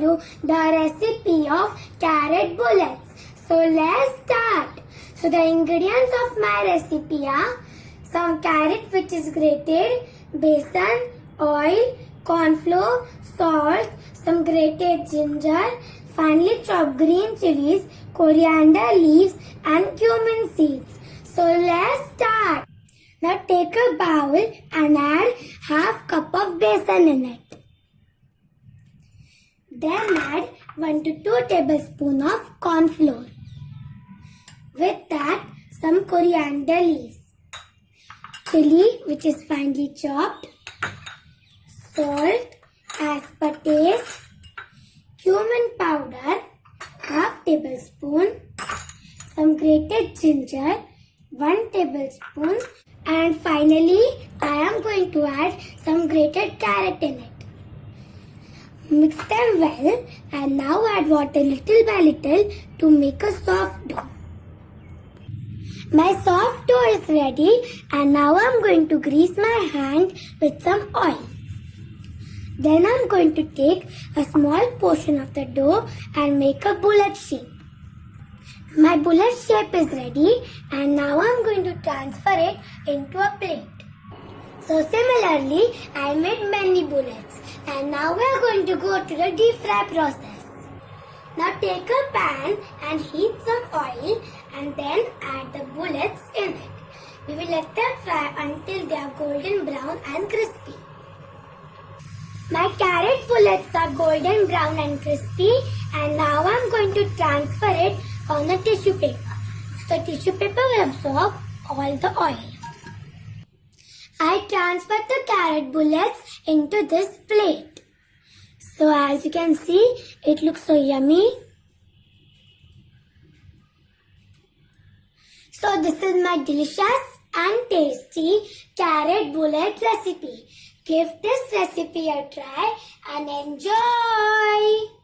you the recipe of carrot bullets. So let's start. So the ingredients of my recipe are some carrot which is grated, besan, oil, corn flour, salt, some grated ginger, finely chopped green chilies, coriander leaves and cumin seeds. So let's start. Now take a bowl and add half cup of besan in it. Then add 1 to 2 tablespoons of corn flour. With that, some coriander leaves, chili which is finely chopped, salt as per taste, cumin powder half tablespoon, some grated ginger 1 tablespoon, and finally I am going to add some grated carrot in it. Mix them well and now add water little by little to make a soft dough. My soft dough is ready and now I am going to grease my hand with some oil. Then I am going to take a small portion of the dough and make a bullet shape. My bullet shape is ready and now I am going to transfer it into a plate. So similarly, I made many bullets and now we are going to go to the deep fry process. Now take a pan and heat some oil and then add the bullets in it. We will let them fry until they are golden brown and crispy. My carrot bullets are golden brown and crispy and now I am going to transfer it on a tissue paper. So the tissue paper will absorb all the oil. I transferred the carrot bullets into this plate. So as you can see, it looks so yummy. So this is my delicious and tasty carrot bullet recipe. Give this recipe a try and enjoy.